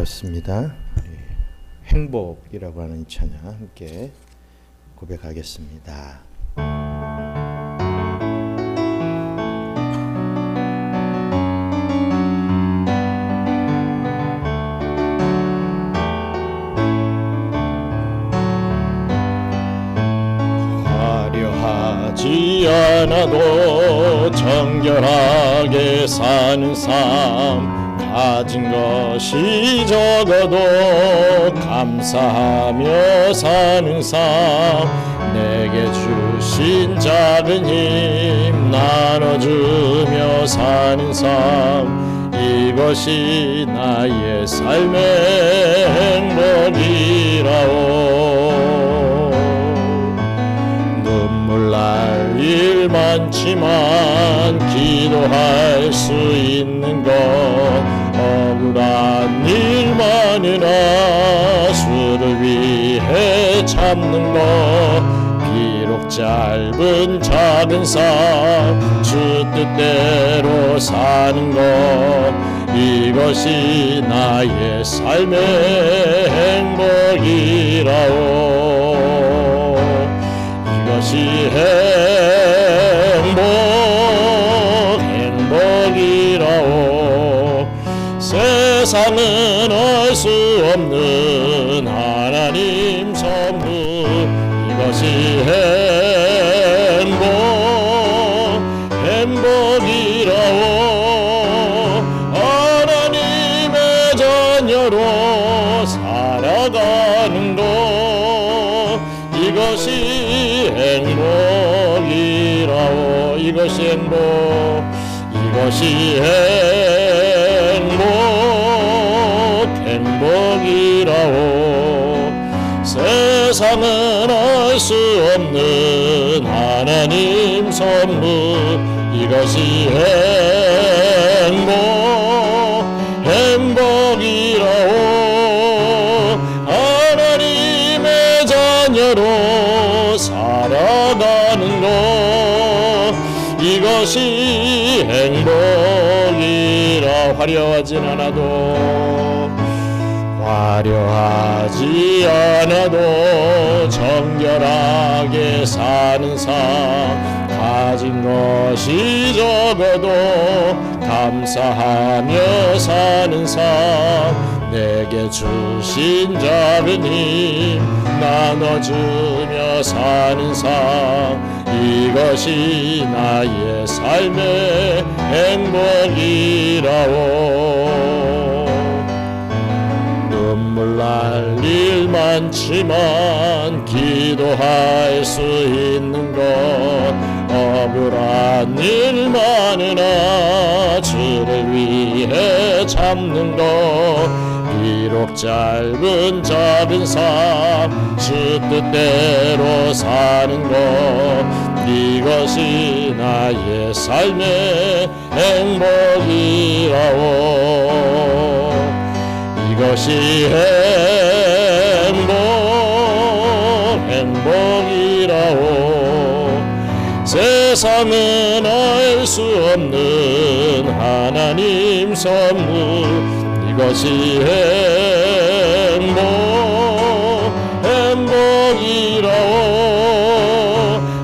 그렇습니다. 행복이라고 하는 이 찬양 함께 고백하겠습니다. 화려하지 않아도 정결하게 사는 삶, 가진 것이 적어도 감사하며 사는 삶, 내게 주신 작은 힘 나눠주며 사는 삶, 이것이 나의 삶의 행복이라오. 눈물 날 일 많지만 기도할 수 있는 것, 억울한 일만이나 주를 위해 참는 것, 비록 짧은 작은 삶 주 뜻대로 사는 것, 이것이 나의 삶의 행복이라오. 이것이 행복이라오. 세상은 알 수 없는 하나님 선물, 이것이 행복이라오. 하나님의 자녀로 살아가는 것, 이것이 행복이라오. 이것이 행복이라오. 세상은 알 수 없는 하나님 선물, 이것이 행복이라오. 하나님의 자녀로 살아가는 것, 이것이 행복이라. 화려하지 않아도 정결하게 사는 삶, 가진 것이 적어도 감사하며 사는 삶, 내게 주신 작은 힘 나눠주며 사는 삶, 이것이 나의 삶의 행복이라오. 눈물 날 일 많지만 기도할 수 있는 것, 억울한 일만이나 주를 위해 참는 것, 비록 짧은 작은 삶 주 뜻대로 사는 것, 이것이 나의 삶의 행복이라오. 이것이 행복이라오. 세상은 알 수 없는 하나님 선물, 이것이 행복이라오.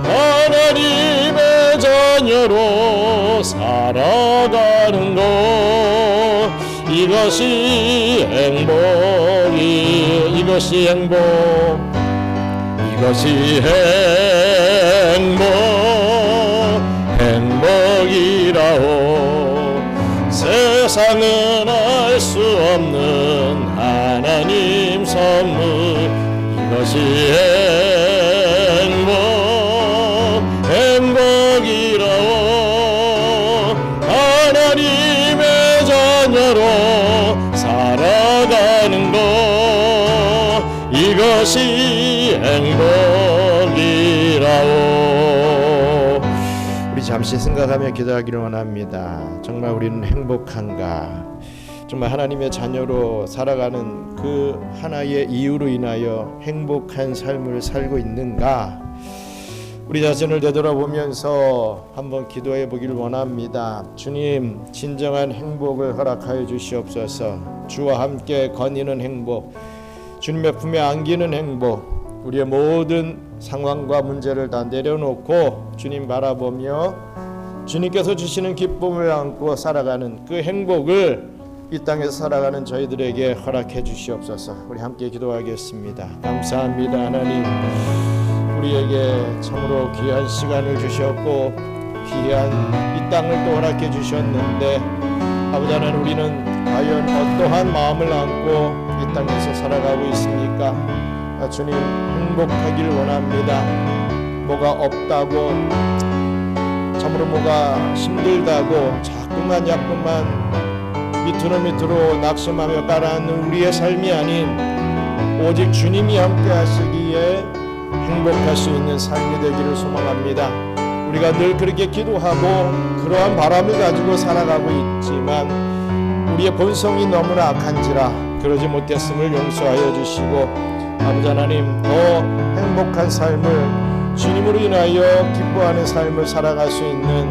하나님의 자녀로 살아가는 것, 이것이 행복이라오. 세상은 알 수 없는 하나님 선물, 이것이 행복이라오. 하나님의 자녀로 살아가는 것, 이것이 행복이라오. 우리 잠시 생각하며 기도하기를 원합니다. 정말 우리는 행복한가? 정말 하나님의 자녀로 살아가는 그 하나의 이유로 인하여 행복한 삶을 살고 있는가? 우리 자신을 되돌아보면서 한번 기도해 보길 원합니다. 주님, 진정한 행복을 허락하여 주시옵소서. 주와 함께 거니는 행복, 주님의 품에 안기는 행복, 우리의 모든 상황과 문제를 다 내려놓고 주님 바라보며 주님께서 주시는 기쁨을 안고 살아가는 그 행복을 이 땅에서 살아가는 저희들에게 허락해 주시옵소서. 우리 함께 기도하겠습니다. 감사합니다. 하나님, 우리에게 참으로 귀한 시간을 주셨고 귀한 이 땅을 또 허락해 주셨는데 아버지 하나님, 우리는 과연 어떠한 마음을 안고 이 땅에서 살아가고 있습니까? 주님, 행복하길 원합니다. 뭐가 없다고, 참으로 뭐가 힘들다고 자꾸만 밑으로 낙심하며 가라앉는 우리의 삶이 아닌 오직 주님이 함께 하시기에 행복할 수 있는 삶이 되기를 소망합니다. 우리가 늘 그렇게 기도하고 그러한 바람을 가지고 살아가고 있지만 우리의 본성이 너무나 악한지라 그러지 못했음을 용서하여 주시고 아버지 하나님, 더 행복한 삶을 주님으로 인하여 기뻐하는 삶을 살아갈 수 있는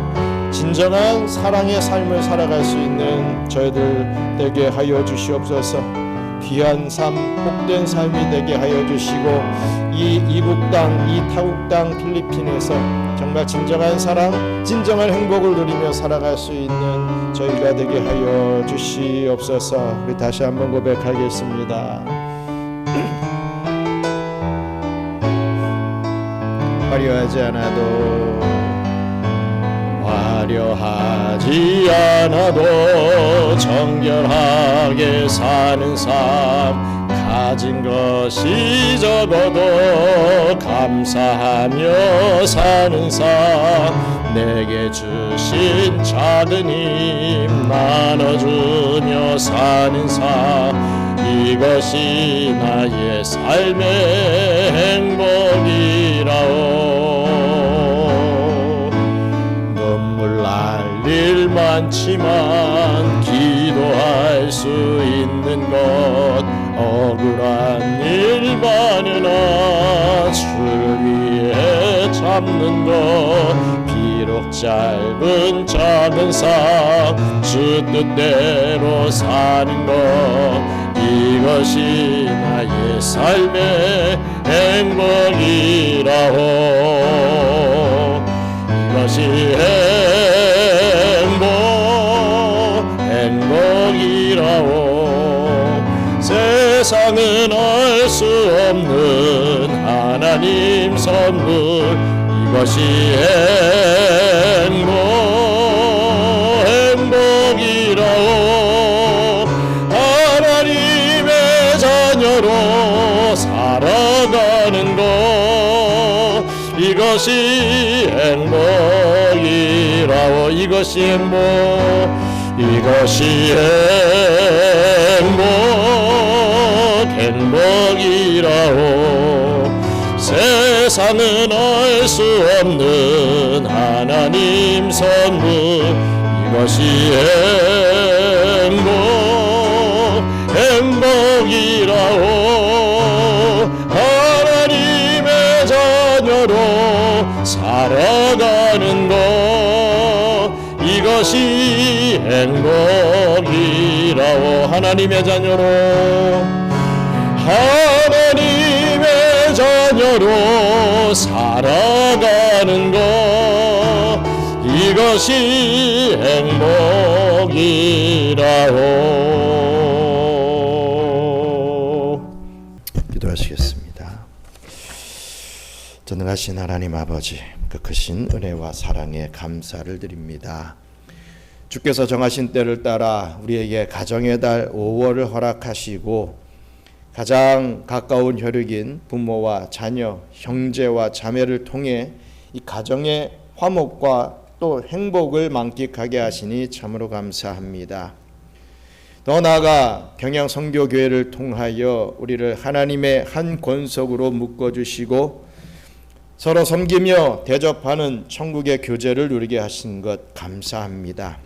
진정한 사랑의 삶을 살아갈 수 있는 저희들 되게 하여 주시옵소서. 귀한 삶, 복된 삶이 되게 하여 주시고 이 이국 땅, 이 타국 땅 필리핀에서 정말 진정한 사랑, 진정한 행복을 누리며 살아갈 수 있는 저희가 되게 하여 주시옵소서. 우리 다시 한번 고백하겠습니다. 화려하지 않아도 정결하게 사는 삶, 가진 것이 적어도 감사하며 사는 삶, 내게 주신 작은 힘 나눠주며 사는 삶, 이것이 나의 삶의 행복이라오. 눈물 날 일 많지만 기도할 수 있는 것, 억울한 일 많으나 주를 위해 참는 것, 비록 짧은 작은 삶 주 뜻대로 사는 것, 이것이 나의 삶의 행복이라오. 이것이 행복이라오. 세상은 알 수 없는 하나님 선물, 이것이 행복이라오. 하나님의 자녀로 살아가는 것, 이것이 행복이라오. 이것이 행복이라오. 세상은 알 수 없는 하나님 선물, 이것이 행복이라오. 하나님의 자녀로 살아가는 것, 이것이 행복이라오. 하나님의 자녀로 살아가는 것, 이것이 행복이라오. 기도하시겠습니다. 전능하신 하나님 아버지, 그 크신 은혜와 사랑에 감사를 드립니다. 주께서 정하신 때를 따라 우리에게 가정의 달 5월을 허락하시고 가장 가까운 혈육인 부모와 자녀, 형제와 자매를 통해 이 가정의 화목과 또 행복을 만끽하게 하시니 참으로 감사합니다. 더 나아가 경양 선교교회를 통하여 우리를 하나님의 한 권속으로 묶어주시고 서로 섬기며 대접하는 천국의 교제를 누리게 하신 것 감사합니다.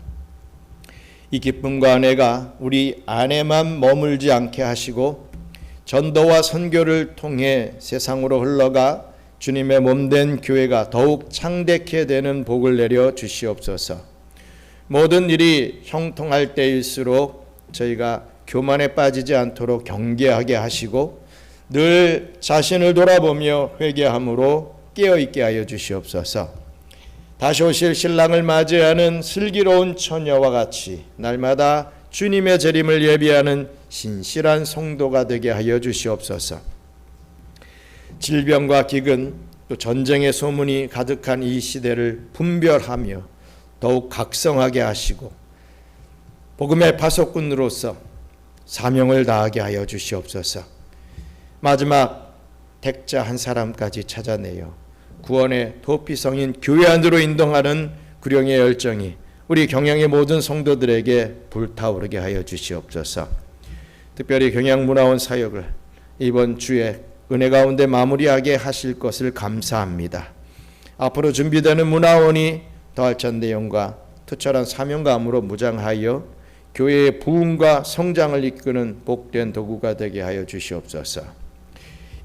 이 기쁨과 은혜가 우리 안에만 머물지 않게 하시고 전도와 선교를 통해 세상으로 흘러가 주님의 몸된 교회가 더욱 창대케 되는 복을 내려 주시옵소서. 모든 일이 형통할 때일수록 저희가 교만에 빠지지 않도록 경계하게 하시고 늘 자신을 돌아보며 회개함으로 깨어있게 하여 주시옵소서. 다시 오실 신랑을 맞이하는 슬기로운 처녀와 같이 날마다 주님의 재림을 예비하는 신실한 성도가 되게 하여 주시옵소서. 질병과 기근 또 전쟁의 소문이 가득한 이 시대를 분별하며 더욱 각성하게 하시고 복음의 파수꾼으로서 사명을 다하게 하여 주시옵소서. 마지막 택자 한 사람까지 찾아내어 구원의 도피성인 교회 안으로 인도하는 구령의 열정이 우리 경양의 모든 성도들에게 불타오르게 하여 주시옵소서. 특별히 경양문화원 사역을 이번 주에 은혜 가운데 마무리하게 하실 것을 감사합니다. 앞으로 준비되는 문화원이 더 알찬 내용과 투철한 사명감으로 무장하여 교회의 부흥과 성장을 이끄는 복된 도구가 되게 하여 주시옵소서.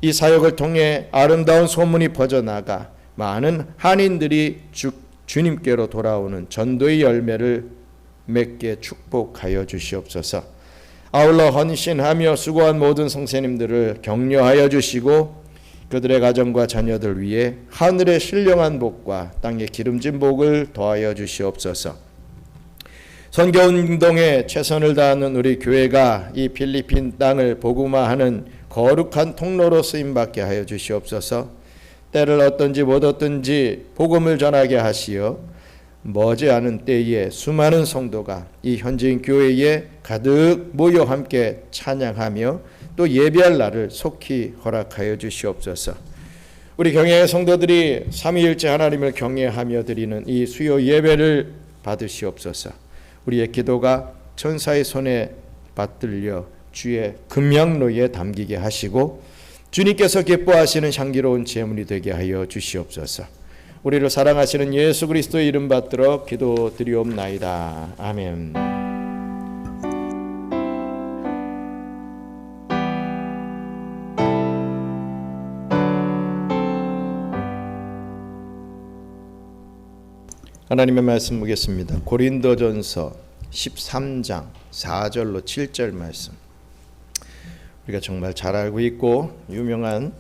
이 사역을 통해 아름다운 소문이 퍼져나가 많은 한인들이 주님께로 돌아오는 전도의 열매를 맺게 축복하여 주시옵소서. 아울러 헌신하며 수고한 모든 성도님들을 격려하여 주시고 그들의 가정과 자녀들 위해 하늘의 신령한 복과 땅의 기름진 복을 더하여 주시옵소서. 선교운동에 최선을 다하는 우리 교회가 이 필리핀 땅을 복음화하는 거룩한 통로로 쓰임받게 하여 주시옵소서. 때를 얻든지 못 얻든지 복음을 전하게 하시어 머지않은 때에 수많은 성도가 이 현지인 교회에 가득 모여 함께 찬양하며 또 예배할 날을 속히 허락하여 주시옵소서. 우리 경외의 성도들이 삼위일체 하나님을 경외하며 드리는 이 수요 예배를 받으시옵소서. 우리의 기도가 천사의 손에 받들려 주의 금양로에 담기게 하시고 주님께서 기뻐하시는 향기로운 제물이 되게 하여 주시옵소서. 우리를 사랑하시는 예수 그리스도의 이름 받들어 기도드리옵나이다. 아멘. 하나님의 말씀 보겠습니다. 고린도전서 13장 4절로 7절 말씀. 우리가 정말 잘 알고 있고 유명한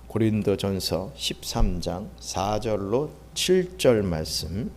고린도전서 13장 4절로 7절 말씀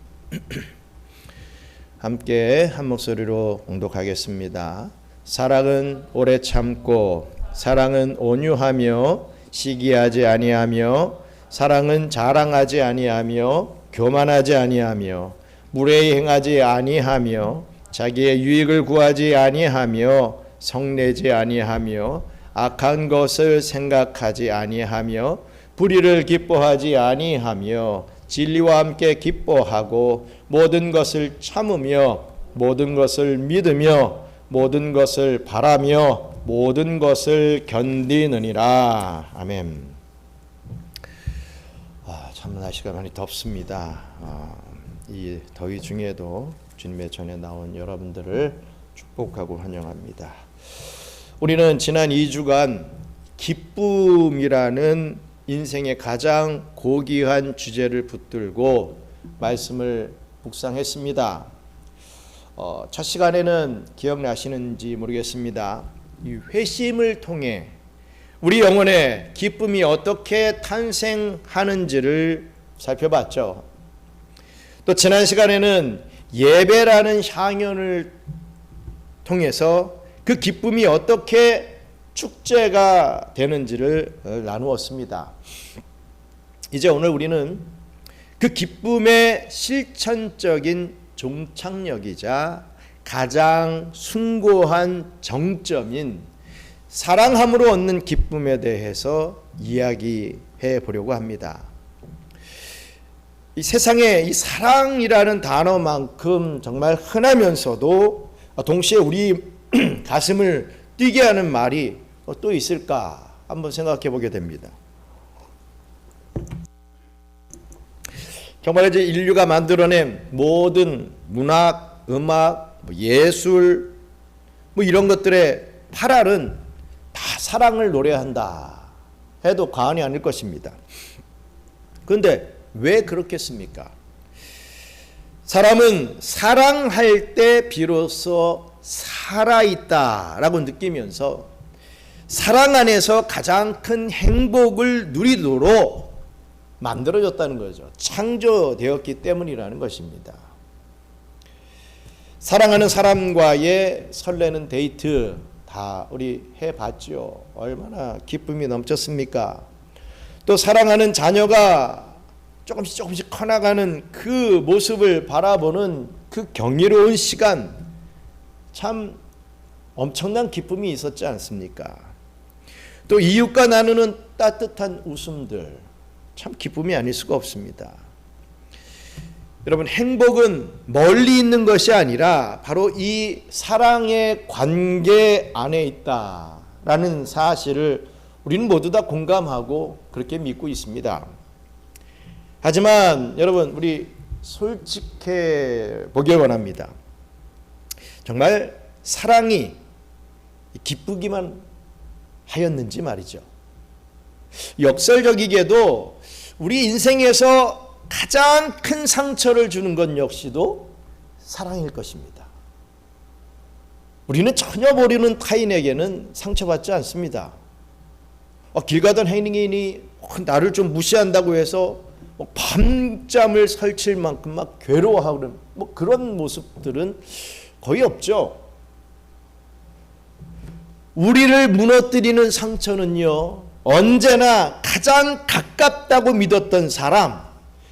함께 한 목소리로 봉독하겠습니다. 사랑은 오래 참고 사랑은 온유하며 시기하지 아니하며 사랑은 자랑하지 아니하며 교만하지 아니하며 무례히 행하지 아니하며 자기의 유익을 구하지 아니하며 성내지 아니하며 악한 것을 생각하지 아니하며 불의를 기뻐하지 아니하며 진리와 함께 기뻐하고 모든 것을 참으며 모든 것을 믿으며 모든 것을 바라며 모든 것을 견디느니라. 아멘. 참 날씨가 많이 덥습니다. 이 더위 중에도 주님의 전에 나온 여러분들을 축복하고 환영합니다. 우리는 지난 2주간 기쁨이라는 인생의 가장 고귀한 주제를 붙들고 말씀을 묵상했습니다. 첫 시간에는 기억나시는지 모르겠습니다. 이 회심을 통해 우리 영혼의 기쁨이 어떻게 탄생하는지를 살펴봤죠. 또 지난 시간에는 예배라는 향연을 통해서 그 기쁨이 어떻게 축제가 되는지를 나누었습니다. 이제 오늘 우리는 그 기쁨의 실천적인 종착역이자 가장 숭고한 정점인 사랑함으로 얻는 기쁨에 대해서 이야기해 보려고 합니다. 이 세상에 이 사랑이라는 단어만큼 정말 흔하면서도 동시에 우리 가슴을 뛰게 하는 말이 또 있을까 한번 생각해 보게 됩니다. 정말 이제 인류가 만들어낸 모든 문학, 음악, 예술 이런 것들의 팔알은 다 사랑을 노래한다 해도 과언이 아닐 것입니다. 그런데 왜 그렇겠습니까? 사람은 사랑할 때 비로소 살아있다라고 느끼면서 사랑 안에서 가장 큰 행복을 누리도록 만들어졌다는 거죠. 창조되었기 때문이라는 것입니다. 사랑하는 사람과의 설레는 데이트 다 우리 해봤죠. 얼마나 기쁨이 넘쳤습니까? 또 사랑하는 자녀가 조금씩 커나가는 그 모습을 바라보는 그 경이로운 시간, 참 엄청난 기쁨이 있었지 않습니까? 또 이웃과 나누는 따뜻한 웃음들, 참 기쁨이 아닐 수가 없습니다. 여러분, 행복은 멀리 있는 것이 아니라 바로 이 사랑의 관계 안에 있다라는 사실을 우리는 모두 다 공감하고 그렇게 믿고 있습니다. 하지만 여러분, 우리 솔직해 보길 원합니다. 정말 사랑이 기쁘기만 하였는지 말이죠. 역설적이게도 우리 인생에서 가장 큰 상처를 주는 것 역시도 사랑일 것입니다. 우리는 전혀 모르는 타인에게는 상처받지 않습니다. 길 가던 행인이 나를 좀 무시한다고 해서 밤잠을 설칠 만큼 막 괴로워하고 그런 모습들은 거의 없죠. 우리를 무너뜨리는 상처는요, 언제나 가장 가깝다고 믿었던 사람,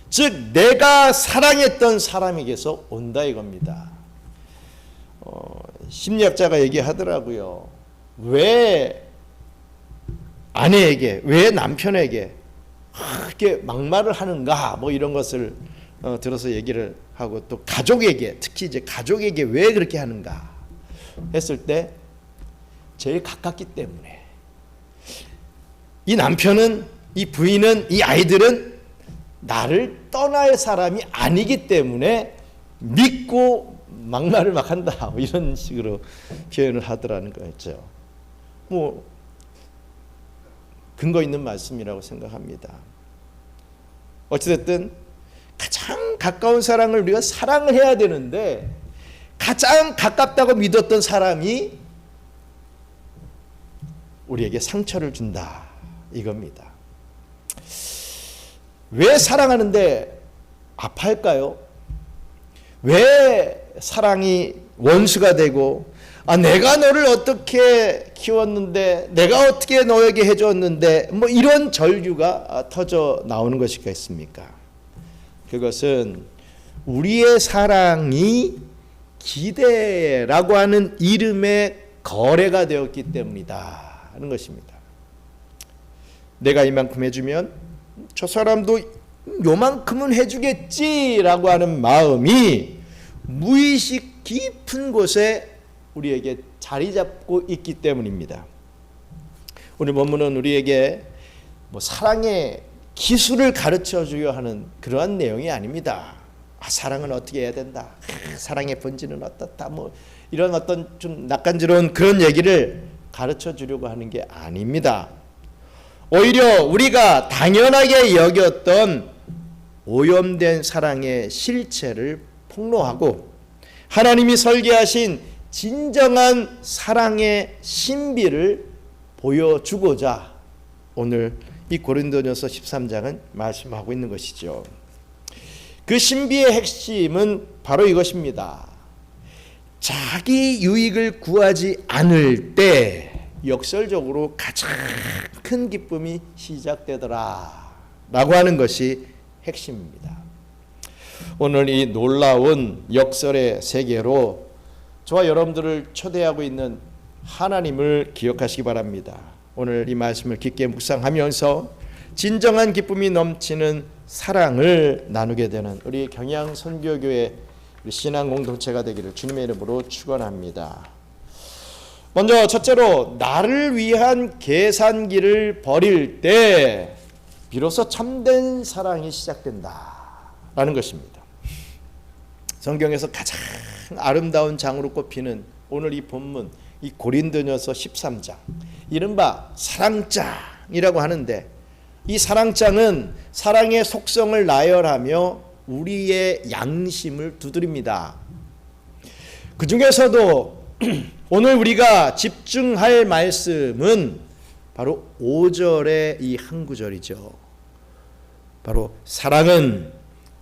즉 내가 사랑했던 사람에게서 온다 이겁니다. 심리학자가 얘기하더라고요. 왜 아내에게, 왜 남편에게 그렇게 막말을 하는가, 이런 것을 들어서 얘기를 하고, 또 가족에게, 특히 이제 가족에게 왜 그렇게 하는가 했을 때 제일 가깝기 때문에, 이 남편은, 이 부인은, 이 아이들은 나를 떠날 사람이 아니기 때문에 믿고 막말을 막 한다, 이런 식으로 표현을 하더라는 거였죠. 근거 있는 말씀이라고 생각합니다. 어찌됐든 가장 가까운 사람을 우리가 사랑을 해야 되는데, 가장 가깝다고 믿었던 사람이 우리에게 상처를 준다 이겁니다. 왜 사랑하는데 아파할까요? 왜 사랑이 원수가 되고, 내가 너를 어떻게 키웠는데, 내가 어떻게 너에게 해줬는데, 이런 절규가 터져 나오는 것이겠습니까? 그것은 우리의 사랑이 기대라고 하는 이름의 거래가 되었기 때문이다 하는 것입니다. 내가 이만큼 해주면 저 사람도 요만큼은 해주겠지라고 하는 마음이 무의식 깊은 곳에 우리에게 자리 잡고 있기 때문입니다. 오늘 본문은 우리에게 사랑의 기술을 가르쳐 주려 하는 그러한 내용이 아닙니다. 사랑은 어떻게 해야 된다, 사랑의 본질은 어떻다, 이런 어떤 좀 낯간지러운 그런 얘기를 가르쳐 주려고 하는 게 아닙니다. 오히려 우리가 당연하게 여겼던 오염된 사랑의 실체를 폭로하고, 하나님이 설계하신 진정한 사랑의 신비를 보여주고자 오늘 이 고린도전서 13장은 말씀하고 있는 것이죠. 그 신비의 핵심은 바로 이것입니다. 자기 유익을 구하지 않을 때 역설적으로 가장 큰 기쁨이 시작되더라 라고 하는 것이 핵심입니다. 오늘 이 놀라운 역설의 세계로 저와 여러분들을 초대하고 있는 하나님을 기억하시기 바랍니다. 오늘 이 말씀을 깊게 묵상하면서 진정한 기쁨이 넘치는 사랑을 나누게 되는 우리 경양선교교회 신앙 공동체가 되기를 주님의 이름으로 축원합니다. 먼저 첫째로, 나를 위한 계산기를 버릴 때 비로소 참된 사랑이 시작된다라는 것입니다. 성경에서 가장 아름다운 장으로 꼽히는 오늘 이 본문, 이 고린도전서 13장, 이른바 사랑장이라고 하는데, 이 사랑장은 사랑의 속성을 나열하며 우리의 양심을 두드립니다. 그 중에서도 오늘 우리가 집중할 말씀은 바로 5절의 이 한 구절이죠. 바로 사랑은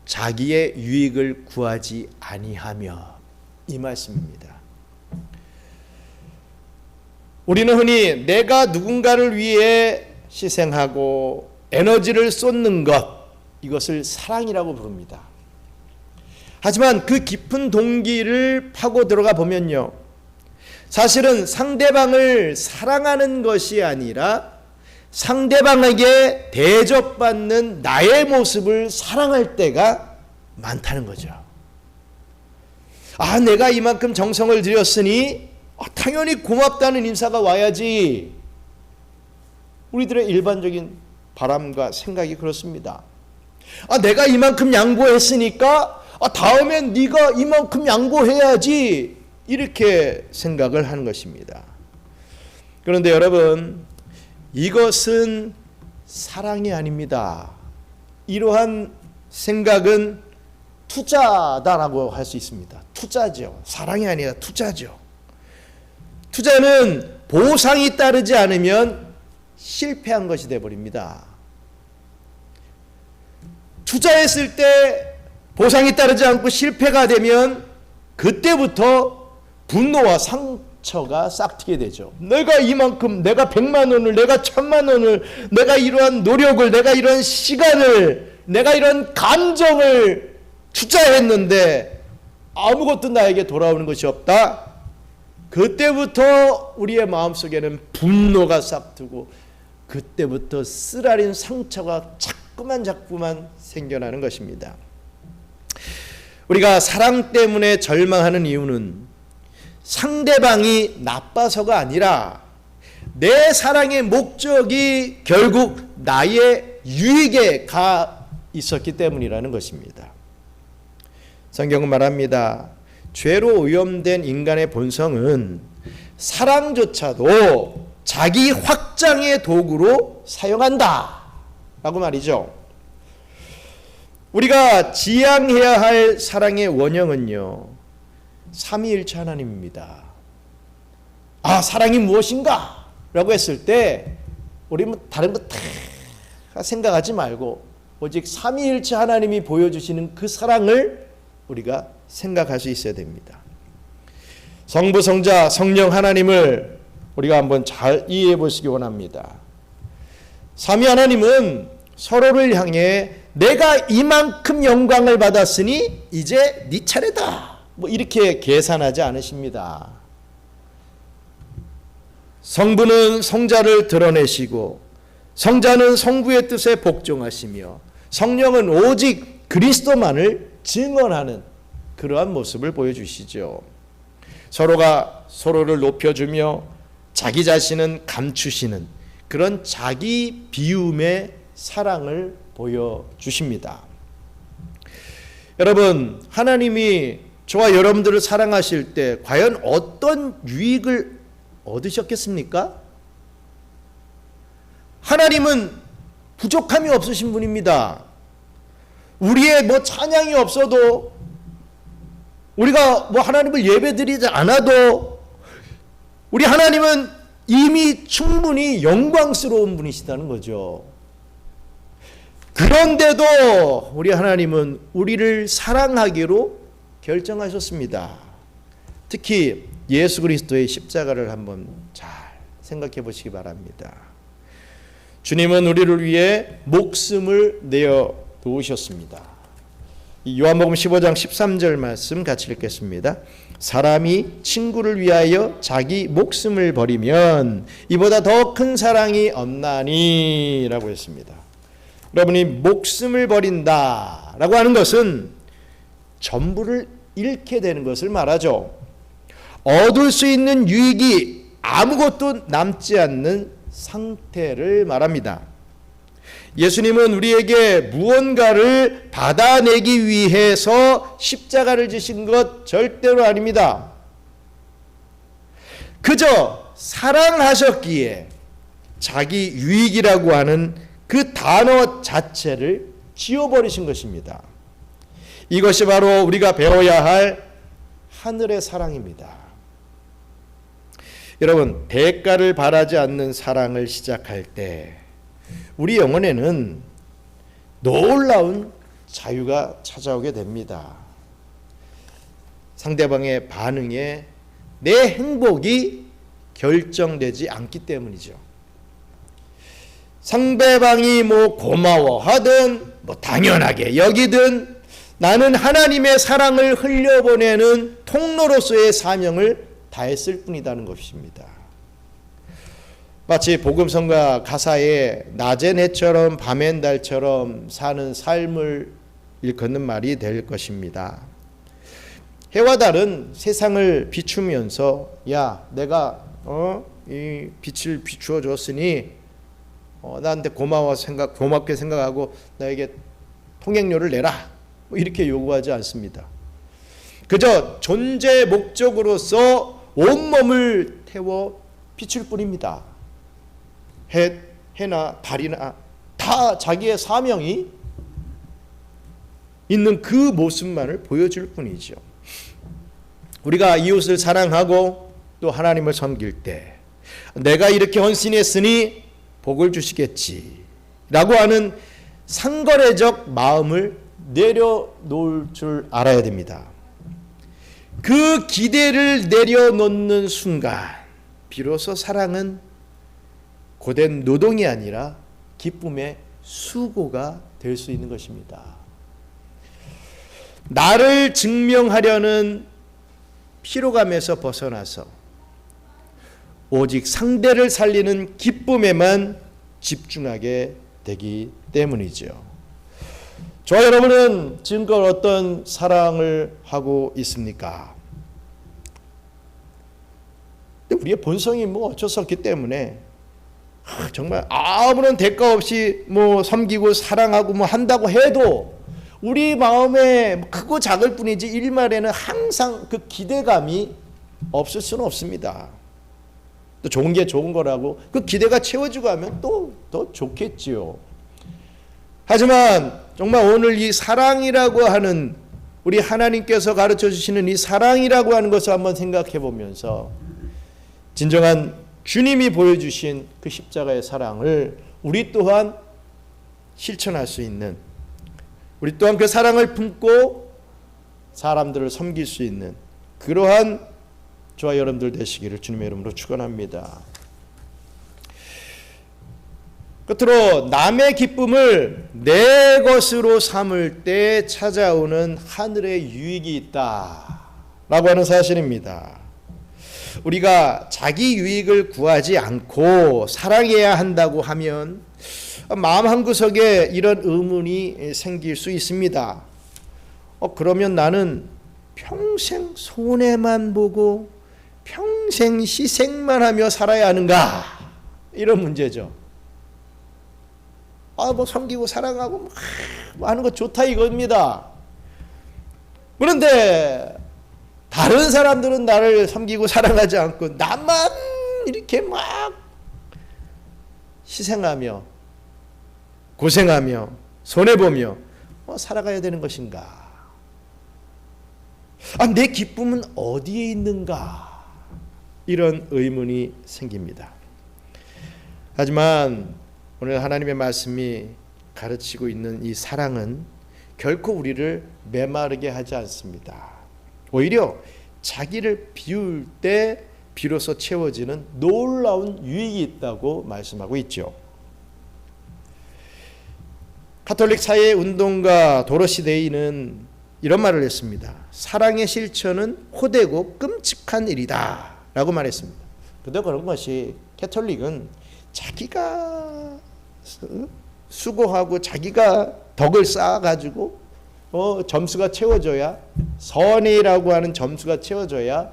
자기의 유익을 구하지 아니하며, 이 말씀입니다. 우리는 흔히 내가 누군가를 위해 희생하고 에너지를 쏟는 것, 이것을 사랑이라고 부릅니다. 하지만 그 깊은 동기를 파고 들어가 보면요, 사실은 상대방을 사랑하는 것이 아니라 상대방에게 대접받는 나의 모습을 사랑할 때가 많다는 거죠. 아, 내가 이만큼 정성을 들였으니 당연히 고맙다는 인사가 와야지. 우리들의 일반적인 바람과 생각이 그렇습니다. 아, 내가 이만큼 양보했으니까 다음엔 네가 이만큼 양보해야지, 이렇게 생각을 하는 것입니다. 그런데 여러분, 이것은 사랑이 아닙니다. 이러한 생각은 투자다라고 할 수 있습니다. 투자죠. 사랑이 아니라 투자죠. 투자는 보상이 따르지 않으면 실패한 것이 되어버립니다. 투자했을 때 보상이 따르지 않고 실패가 되면 그때부터 분노와 상처가 싹트게 되죠. 내가 이만큼, 내가 100만 원을, 내가 1000만 원을, 내가 이러한 노력을, 내가 이러한 시간을, 내가 이런 감정을 투자했는데 아무것도 나에게 돌아오는 것이 없다. 그때부터 우리의 마음속에는 분노가 싹트고, 그때부터 쓰라린 상처가 자꾸만 생겨나는 것입니다. 우리가 사랑 때문에 절망하는 이유는 상대방이 나빠서가 아니라 내 사랑의 목적이 결국 나의 유익에 가 있었기 때문이라는 것입니다. 성경은 말합니다. 죄로 오염된 인간의 본성은 사랑조차도 자기 확장의 도구로 사용한다 라고 말이죠. 우리가 지향해야 할 사랑의 원형은요, 삼위일체 하나님입니다. 아, 사랑이 무엇인가? 라고 했을 때 우리 다른 거 다 생각하지 말고 오직 삼위일체 하나님이 보여주시는 그 사랑을 우리가 생각할 수 있어야 됩니다. 성부, 성자, 성령 하나님을 우리가 한번 잘 이해해 보시기 원합니다. 삼위 하나님은 서로를 향해 내가 이만큼 영광을 받았으니 이제 네 차례다, 이렇게 계산하지 않으십니다. 성부는 성자를 드러내시고, 성자는 성부의 뜻에 복종하시며, 성령은 오직 그리스도만을 증언하는 그러한 모습을 보여주시죠. 서로가 서로를 높여주며 자기 자신은 감추시는 그런 자기 비움의 사랑을 보여주십니다. 여러분, 하나님이 저와 여러분들을 사랑하실 때 과연 어떤 유익을 얻으셨겠습니까? 하나님은 부족함이 없으신 분입니다. 우리의 찬양이 없어도, 우리가 하나님을 예배드리지 않아도 우리 하나님은 이미 충분히 영광스러운 분이시다는 거죠. 그런데도 우리 하나님은 우리를 사랑하기로 결정하셨습니다. 특히 예수 그리스도의 십자가를 한번 잘 생각해 보시기 바랍니다. 주님은 우리를 위해 목숨을 내어 놓으셨습니다. 요한복음 15장 13절 말씀 같이 읽겠습니다. 사람이 친구를 위하여 자기 목숨을 버리면 이보다 더 큰 사랑이 없나니 라고 했습니다. 여러분이 목숨을 버린다 라고 하는 것은 전부를 잃게 되는 것을 말하죠. 얻을 수 있는 유익이 아무것도 남지 않는 상태를 말합니다. 예수님은 우리에게 무언가를 받아내기 위해서 십자가를 지신 것 절대로 아닙니다. 그저 사랑하셨기에 자기 유익이라고 하는 그 단어 자체를 지워버리신 것입니다. 이것이 바로 우리가 배워야 할 하늘의 사랑입니다. 여러분, 대가를 바라지 않는 사랑을 시작할 때 우리 영혼에는 놀라운 자유가 찾아오게 됩니다. 상대방의 반응에 내 행복이 결정되지 않기 때문이죠. 상대방이 고마워하든 당연하게 여기든 나는 하나님의 사랑을 흘려보내는 통로로서의 사명을 다했을 뿐이라는 것입니다. 마치 복음성가 가사에 낮엔 해처럼 밤엔 달처럼 사는 삶을 일컫는 말이 될 것입니다. 해와 달은 세상을 비추면서 야, 내가 이 빛을 비추어 줬으니 나한테 고맙게 생각하고 나에게 통행료를 내라, 이렇게 요구하지 않습니다. 그저 존재 목적으로서 온몸을 태워 비출 뿐입니다. 해나 달이나 다 자기의 사명이 있는 그 모습만을 보여줄 뿐이죠. 우리가 이웃을 사랑하고 또 하나님을 섬길 때 내가 이렇게 헌신했으니 복을 주시겠지 라고 하는 상거래적 마음을 내려놓을 줄 알아야 됩니다. 그 기대를 내려놓는 순간 비로소 사랑은 고된 노동이 아니라 기쁨의 수고가 될 수 있는 것입니다. 나를 증명하려는 피로감에서 벗어나서 오직 상대를 살리는 기쁨에만 집중하게 되기 때문이죠. 저와 여러분은 지금껏 어떤 사랑을 하고 있습니까? 우리의 본성이 어쩔 수 없기 때문에 정말 아무런 대가 없이 섬기고 사랑하고 한다고 해도 우리 마음에 크고 작을 뿐이지 일말에는 항상 그 기대감이 없을 수는 없습니다. 또 좋은 게 좋은 거라고 그 기대가 채워지고 하면 또 더 좋겠지요. 하지만 정말 오늘 이 사랑이라고 하는, 우리 하나님께서 가르쳐 주시는 이 사랑이라고 하는 것을 한번 생각해 보면서 진정한 주님이 보여주신 그 십자가의 사랑을 우리 또한 실천할 수 있는, 우리 또한 그 사랑을 품고 사람들을 섬길 수 있는 그러한 저와 여러분들 되시기를 주님의 이름으로 축원합니다. 끝으로 남의 기쁨을 내 것으로 삼을 때 찾아오는 하늘의 유익이 있다라고 하는 사실입니다. 우리가 자기 유익을 구하지 않고 사랑해야 한다고 하면 마음 한구석에 이런 의문이 생길 수 있습니다. 그러면 나는 평생 손해만 보고 평생 희생만 하며 살아야 하는가? 이런 문제죠. 섬기고 사랑하고 하는 거 좋다 이겁니다. 그런데 다른 사람들은 나를 섬기고 사랑하지 않고 나만 이렇게 막 희생하며 고생하며 손해보며 살아가야 되는 것인가? 내 기쁨은 어디에 있는가? 이런 의문이 생깁니다. 하지만 오늘 하나님의 말씀이 가르치고 있는 이 사랑은 결코 우리를 메마르게 하지 않습니다. 오히려 자기를 비울 때 비로소 채워지는 놀라운 유익이 있다고 말씀하고 있죠. 가톨릭 사회 운동가 도로시 데이는 이런 말을 했습니다. 사랑의 실천은 호되고 끔찍한 일이다 라고 말했습니다. 그런데 그런 것이 가톨릭은 자기가 수고하고 자기가 덕을 쌓아가지고 점수가 채워져야, 선이라고 하는 점수가 채워져야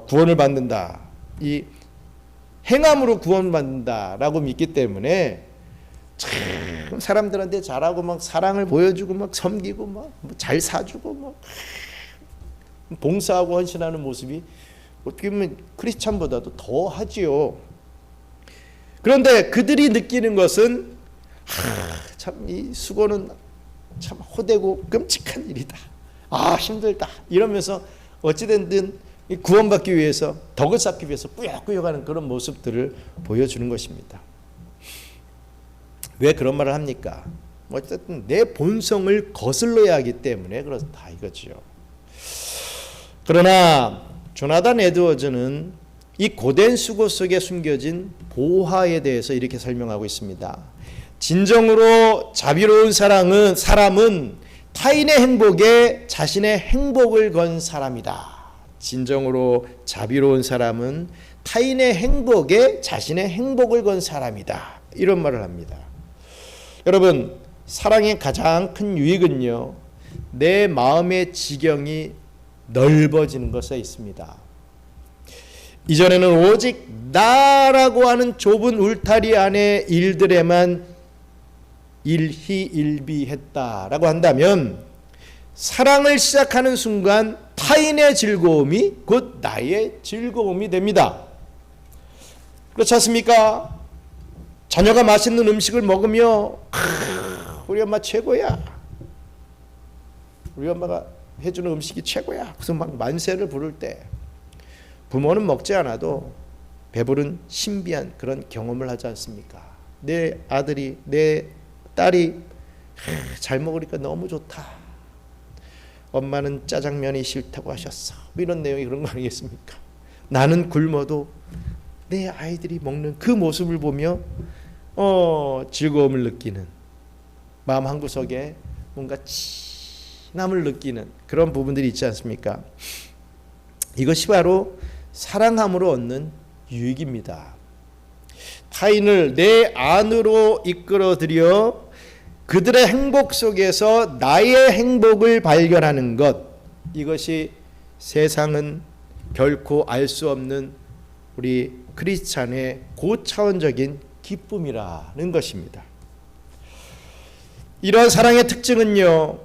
구원을 받는다, 이 행함으로 구원을 받는다라고 믿기 때문에 참 사람들한테 잘하고 막 사랑을 보여주고 막 섬기고 막 잘 사주고 막 봉사하고 헌신하는 모습이 어떻게 보면 크리스찬보다도 더 하지요. 그런데 그들이 느끼는 것은 참 이 수고는 참 호되고 끔찍한 일이다. 힘들다. 이러면서 어찌됐든 구원받기 위해서, 덕을 쌓기 위해서 꾸역꾸역하는 그런 모습들을 보여주는 것입니다. 왜 그런 말을 합니까? 어쨌든 내 본성을 거슬러야 하기 때문에 그렇다 이거죠. 그러나 조나단 에드워즈는 이 고된 수고 속에 숨겨진 보화에 대해서 이렇게 설명하고 있습니다. 진정으로 자비로운 사람은 타인의 행복에 자신의 행복을 건 사람이다. 진정으로 자비로운 사람은 타인의 행복에 자신의 행복을 건 사람이다. 이런 말을 합니다. 여러분, 사랑의 가장 큰 유익은요, 내 마음의 지경이 넓어지는 것에 있습니다. 이전에는 오직 나라고 하는 좁은 울타리 안에 일들에만 일희일비했다라고 한다면, 사랑을 시작하는 순간 타인의 즐거움이 곧 나의 즐거움이 됩니다. 그렇지 않습니까? 자녀가 맛있는 음식을 먹으며 우리 엄마 최고야, 우리 엄마가 해주는 음식이 최고야, 그래서 막 만세를 부를 때 부모는 먹지 않아도 배부른 신비한 그런 경험을 하지 않습니까? 내 아들이, 내 딸이 잘 먹으니까 너무 좋다, 엄마는 짜장면이 싫다고 하셨어, 이런 내용이 그런 거 아니겠습니까? 나는 굶어도 내 아이들이 먹는 그 모습을 보며 즐거움을 느끼는, 마음 한구석에 뭔가 친함을 느끼는 그런 부분들이 있지 않습니까? 이것이 바로 사랑함으로 얻는 유익입니다. 타인을 내 안으로 이끌어들여 그들의 행복 속에서 나의 행복을 발견하는 것, 이것이 세상은 결코 알 수 없는 우리 크리스찬의 고차원적인 기쁨이라는 것입니다. 이러한 사랑의 특징은요,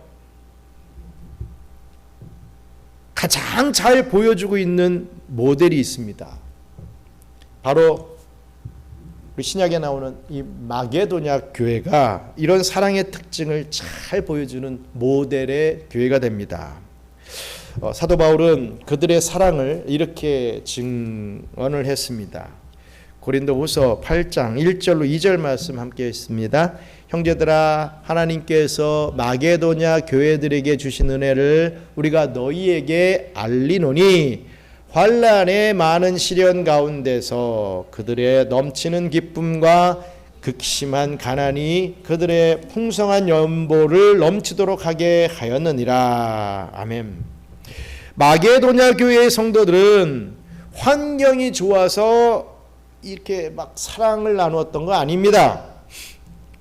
가장 잘 보여주고 있는 모델이 있습니다. 바로 우리 신약에 나오는 이 마게도냐 교회가 이런 사랑의 특징을 잘 보여주는 모델의 교회가 됩니다. 사도 바울은 그들의 사랑을 이렇게 증언을 했습니다. 고린도후서 8장 1절로 2절 말씀 함께 했습니다. 형제들아, 하나님께서 마게도냐 교회들에게 주신 은혜를 우리가 너희에게 알리노니, 환난의 많은 시련 가운데서 그들의 넘치는 기쁨과 극심한 가난이 그들의 풍성한 연보를 넘치도록 하게 하였느니라. 아멘. 마게도냐 교회의 성도들은 환경이 좋아서 이렇게 막 사랑을 나누었던 거 아닙니다.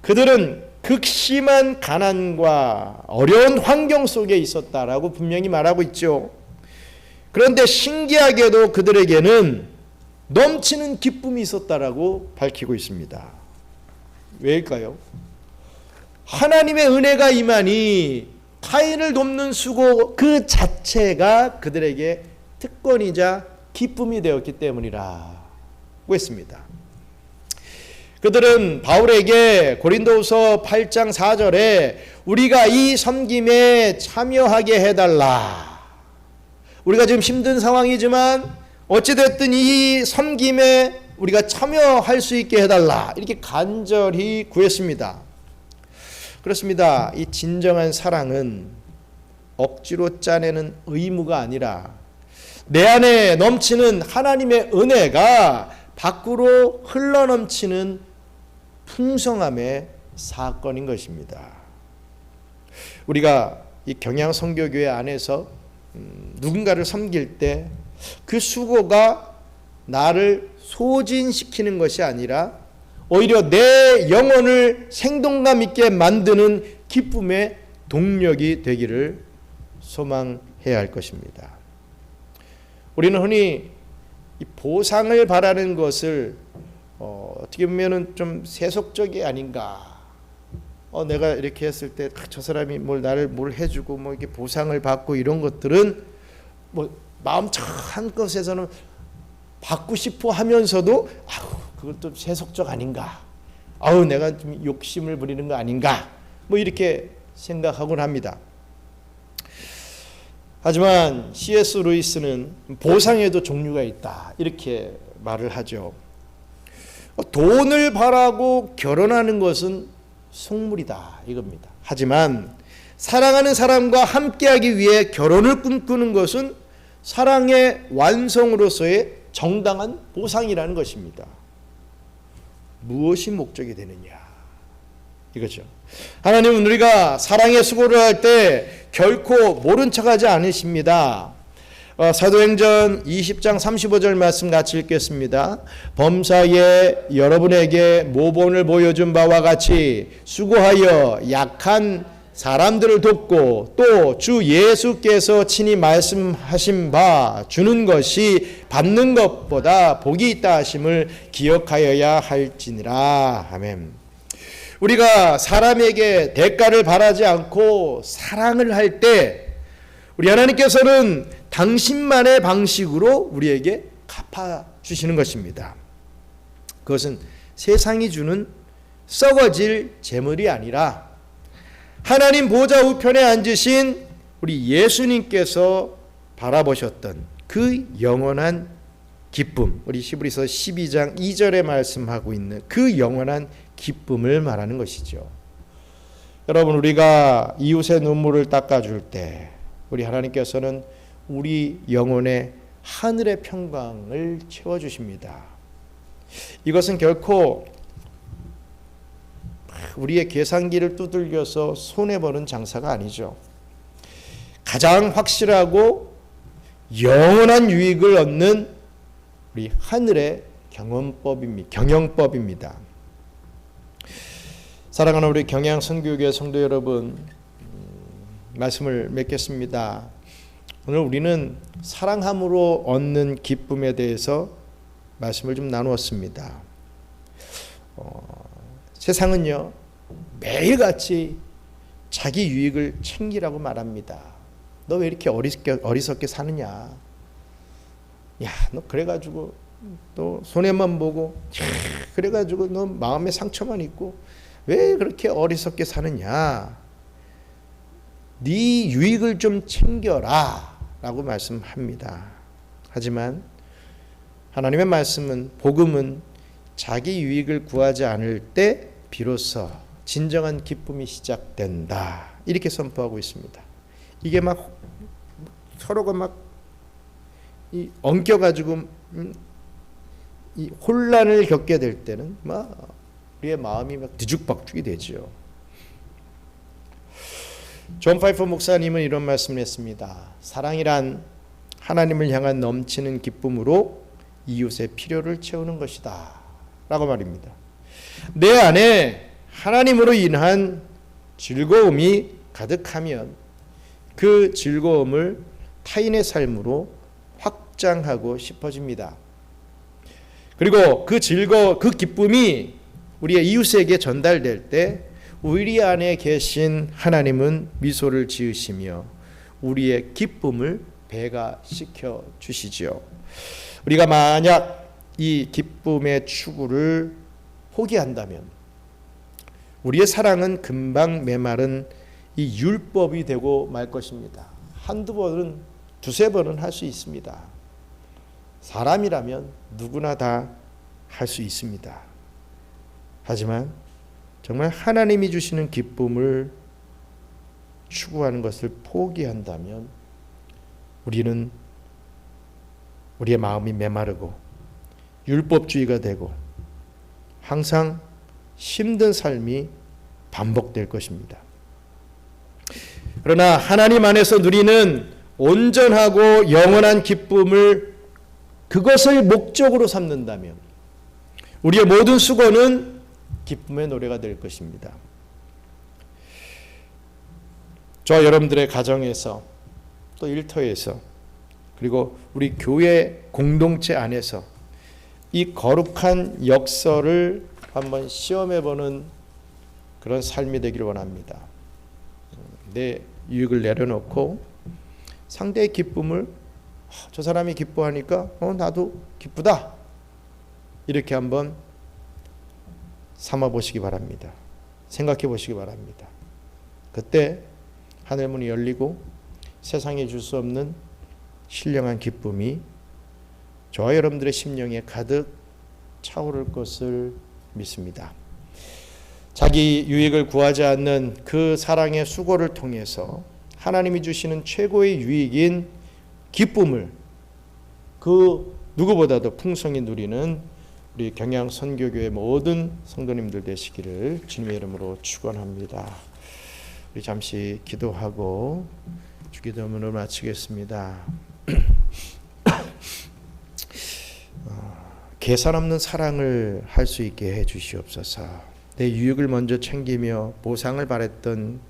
그들은 극심한 가난과 어려운 환경 속에 있었다라고 분명히 말하고 있죠. 그런데 신기하게도 그들에게는 넘치는 기쁨이 있었다라고 밝히고 있습니다. 왜일까요? 하나님의 은혜가 임하니 타인을 돕는 수고 그 자체가 그들에게 특권이자 기쁨이 되었기 때문이라고 했습니다. 그들은 바울에게 고린도후서 8장 4절에 우리가 이 섬김에 참여하게 해달라, 우리가 지금 힘든 상황이지만 어찌됐든 이 섬김에 우리가 참여할 수 있게 해달라, 이렇게 간절히 구했습니다. 그렇습니다. 이 진정한 사랑은 억지로 짜내는 의무가 아니라 내 안에 넘치는 하나님의 은혜가 밖으로 흘러넘치는 풍성함의 사건인 것입니다. 우리가 이 경양 선교교회 안에서 누군가를 섬길 때 그 수고가 나를 소진시키는 것이 아니라 오히려 내 영혼을 생동감 있게 만드는 기쁨의 동력이 되기를 소망해야 할 것입니다. 우리는 흔히 이 보상을 바라는 것을 어떻게 보면은 좀 세속적이 아닌가. 내가 이렇게 했을 때 저 사람이 나를 뭘 해주고 이렇게 보상을 받고 이런 것들은 마음 한 것에서는 받고 싶어 하면서도 그것도 세속적 아닌가. 아우 내가 좀 욕심을 부리는 거 아닌가 뭐 이렇게 생각하곤 합니다. 하지만 C.S. 루이스는 보상에도 종류가 있다 이렇게 말을 하죠. 돈을 바라고 결혼하는 것은 속물이다 이겁니다. 하지만 사랑하는 사람과 함께하기 위해 결혼을 꿈꾸는 것은 사랑의 완성으로서의 정당한 보상이라는 것입니다. 무엇이 목적이 되느냐 이거죠. 하나님은 우리가 사랑의 수고를 할 때 결코 모른 척하지 않으십니다. 사도행전 20장 35절 말씀 같이 읽겠습니다. 범사에 여러분에게 모본을 보여준 바와 같이 수고하여 약한 사람들을 돕고 또 주 예수께서 친히 말씀하신 바 주는 것이 받는 것보다 복이 있다 하심을 기억하여야 할지니라. 아멘. 우리가 사람에게 대가를 바라지 않고 사랑을 할 때 우리 하나님께서는 당신만의 방식으로 우리에게 갚아주시는 것입니다. 그것은 세상이 주는 썩어질 재물이 아니라 하나님 보좌 우편에 앉으신 우리 예수님께서 바라보셨던 그 영원한 기쁨, 우리 히브리서 12장 2절에 말씀하고 있는 그 영원한 기쁨을 말하는 것이죠. 여러분, 우리가 이웃의 눈물을 닦아줄 때 우리 하나님께서는 우리 영혼의 하늘의 평강을 채워주십니다. 이것은 결코 우리의 계산기를 두들겨서 손해보는 장사가 아니죠. 가장 확실하고 영원한 유익을 얻는 우리 하늘의 경영법입니다. 사랑하는 우리 경양 선교교회 성도 여러분, 말씀을 맺겠습니다. 오늘 우리는 사랑함으로 얻는 기쁨에 대해서 말씀을 좀 나누었습니다. 세상은요 매일같이 자기 유익을 챙기라고 말합니다. 너 왜 이렇게 어리석게 사느냐? 야, 너 그래가지고 또 손해만 보고 그래가지고 너 마음에 상처만 있고 왜 그렇게 어리석게 사느냐? 네 유익을 좀 챙겨라 라고 말씀합니다. 하지만 하나님의 말씀은, 복음은 자기 유익을 구하지 않을 때 비로소 진정한 기쁨이 시작된다 이렇게 선포하고 있습니다. 이게 막 서로가 막 엉켜가지고 이 혼란을 겪게 될 때는 막 우리의 마음이 막 뒤죽박죽이 되죠. 존 파이퍼 목사님은 이런 말씀을 했습니다. 사랑이란 하나님을 향한 넘치는 기쁨으로 이웃의 필요를 채우는 것이다 라고 말입니다. 내 안에 하나님으로 인한 즐거움이 가득하면 그 즐거움을 타인의 삶으로 확장하고 싶어집니다. 그리고 그 기쁨이 우리의 이웃에게 전달될 때 우리 안에 계신 하나님은 미소를 지으시며 우리의 기쁨을 배가시켜 주시죠. 우리가 만약 이 기쁨의 추구를 포기한다면 우리의 사랑은 금방 메마른 이 율법이 되고 말 것입니다. 한두 번은, 두세 번은 할 수 있습니다. 사람이라면 누구나 다 할 수 있습니다. 하지만 정말 하나님이 주시는 기쁨을 추구하는 것을 포기한다면 우리는 우리의 마음이 메마르고 율법주의가 되고 항상 힘든 삶이 반복될 것입니다. 그러나 하나님 안에서 누리는 온전하고 영원한 기쁨을, 그것을 목적으로 삼는다면 우리의 모든 수고는 기쁨의 노래가 될 것입니다. 저와 여러분들의 가정에서, 또 일터에서, 그리고 우리 교회 공동체 안에서 이 거룩한 역설을 한번 시험해보는 그런 삶이 되기를 원합니다. 내 유익을 내려놓고 상대의 기쁨을, 저 사람이 기뻐하니까 나도 기쁘다, 이렇게 한번 삼아 보시기 바랍니다. 생각해 보시기 바랍니다. 그때 하늘문이 열리고 세상에 줄 수 없는 신령한 기쁨이 저와 여러분들의 심령에 가득 차오를 것을 믿습니다. 자기 유익을 구하지 않는 그 사랑의 수고를 통해서 하나님이 주시는 최고의 유익인 기쁨을 그 누구보다도 풍성히 누리는 우리 경양 선교교회 모든 성도님들 되시기를 주님의 이름으로 축원합니다. 우리 잠시 기도하고 주기도문을 마치겠습니다. 계산 없는 사랑을 할 수 있게 해 주시옵소서. 내 유익을 먼저 챙기며 보상을 바랬던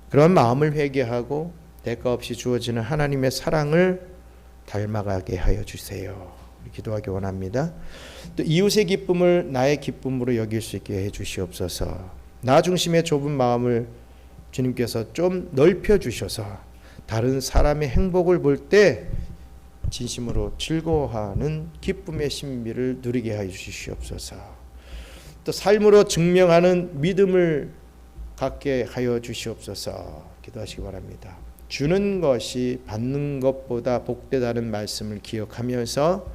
그런 마음을 회개하고 대가 없이 주어지는 하나님의 사랑을 닮아가게 하여 주세요. 기도하기 원합니다. 또 이웃의 기쁨을 나의 기쁨으로 여길 수 있게 해 주시옵소서. 나 중심의 좁은 마음을 주님께서 좀 넓혀 주셔서 다른 사람의 행복을 볼 때 진심으로 즐거워하는 기쁨의 신비를 누리게 하여 주시옵소서. 또 삶으로 증명하는 믿음을 갖게 하여 주시옵소서. 기도하시기 바랍니다. 주는 것이 받는 것보다 복되다는 말씀을 기억하면서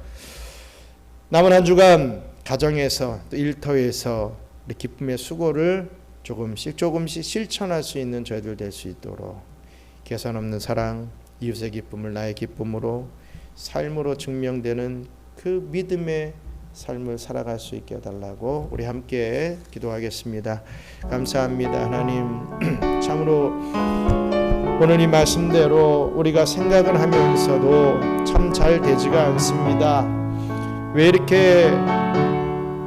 남은 한 주간 가정에서 또 일터에서 우리 기쁨의 수고를 조금씩 실천할 수 있는 저희들 될 수 있도록 계산 없는 사랑, 이웃의 기쁨을 나의 기쁨으로 삶으로 증명되는 그 믿음의 삶을 살아갈 수 있게 해달라고 우리 함께 기도하겠습니다. 감사합니다. 하나님, 참으로 오늘 이 말씀대로 우리가 생각을 하면서도 참 잘 되지가 않습니다. 왜 이렇게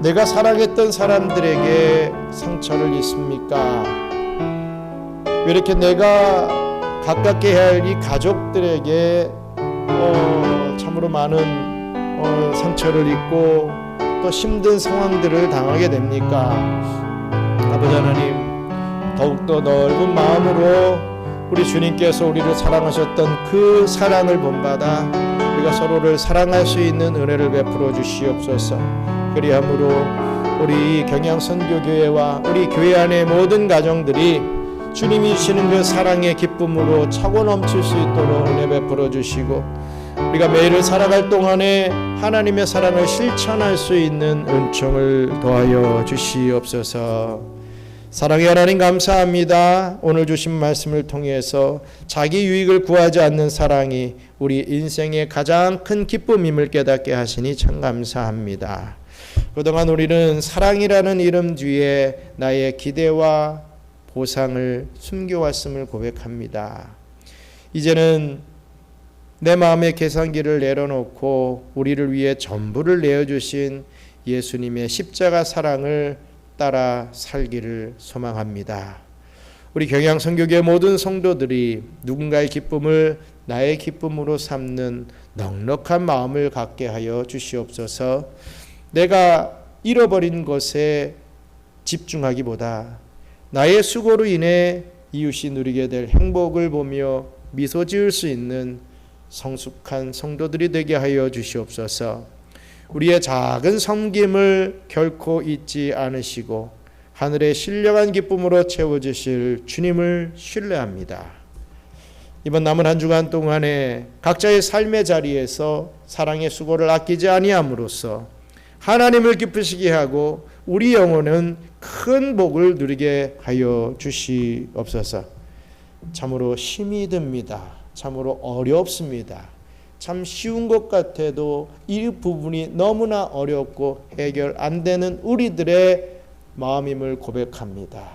내가 사랑했던 사람들에게 상처를 입습니까? 왜 이렇게 내가 가깝게 해야 할 이 가족들에게 참으로 많은 상처를 입고 또 힘든 상황들을 당하게 됩니까? 아버지 하나님, 더욱더 넓은 마음으로 우리 주님께서 우리를 사랑하셨던 그 사랑을 본받아 우리가 서로를 사랑할 수 있는 은혜를 베풀어 주시옵소서. 그리함으로 우리 경양선교교회와 우리 교회 안의 모든 가정들이 주님이 주시는 그 사랑의 기쁨으로 차고 넘칠 수 있도록 은혜 베풀어 주시고, 우리가 매일을 살아갈 동안에 하나님의 사랑을 실천할 수 있는 은총을 더하여 주시옵소서. 사랑의 하나님, 감사합니다. 오늘 주신 말씀을 통해서 자기 유익을 구하지 않는 사랑이 우리 인생의 가장 큰 기쁨임을 깨닫게 하시니 참 감사합니다. 그동안 우리는 사랑이라는 이름 뒤에 나의 기대와 보상을 숨겨왔음을 고백합니다. 이제는 내 마음의 계산기를 내려놓고 우리를 위해 전부를 내어주신 예수님의 십자가 사랑을 따라 살기를 소망합니다. 우리 경양선교교회 모든 성도들이 누군가의 기쁨을 나의 기쁨으로 삼는 넉넉한 마음을 갖게 하여 주시옵소서. 내가 잃어버린 것에 집중하기보다 나의 수고로 인해 이웃이 누리게 될 행복을 보며 미소 지을 수 있는 성숙한 성도들이 되게 하여 주시옵소서. 우리의 작은 섬김을 결코 잊지 않으시고 하늘의 신령한 기쁨으로 채워주실 주님을 신뢰합니다. 이번 남은 한 주간 동안에 각자의 삶의 자리에서 사랑의 수고를 아끼지 아니함으로써 하나님을 기쁘시게 하고 우리 영혼은 큰 복을 누리게 하여 주시옵소서. 참으로 힘이 듭니다. 참으로 어렵습니다. 참 쉬운 것 같아도 이 부분이 너무나 어렵고 해결 안 되는 우리들의 마음임을 고백합니다.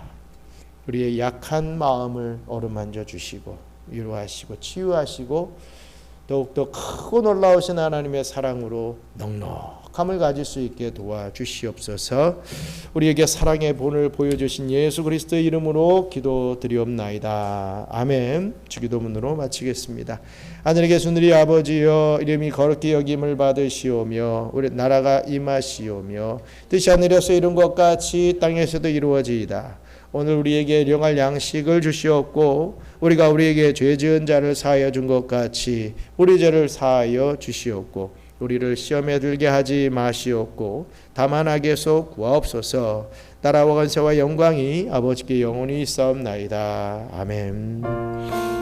우리의 약한 마음을 어루만져 주시고 위로하시고 치유하시고 더욱더 크고 놀라우신 하나님의 사랑으로 넉넉함을 가질 수 있게 도와주시옵소서. 우리에게 사랑의 본을 보여주신 예수 그리스도의 이름으로 기도드리옵나이다. 아멘. 주기도문으로 마치겠습니다. 하늘에 계신 우리 아버지여, 이름이 거룩히 여김을 받으시오며 우리 나라가 임하시오며 뜻이 하늘에서 이룬 것 같이 땅에서도 이루어지이다. 오늘 우리에게 일용할 양식을 주시옵고 우리가 우리에게 죄 지은 자를 사하여 준 것 같이 우리 죄를 사하여 주시옵고 우리를 시험에 들게 하지 마시옵고 다만 악에서 구하옵소서. 나라와 권세와 영광이 아버지께 영원히 있사옵나이다. 아멘.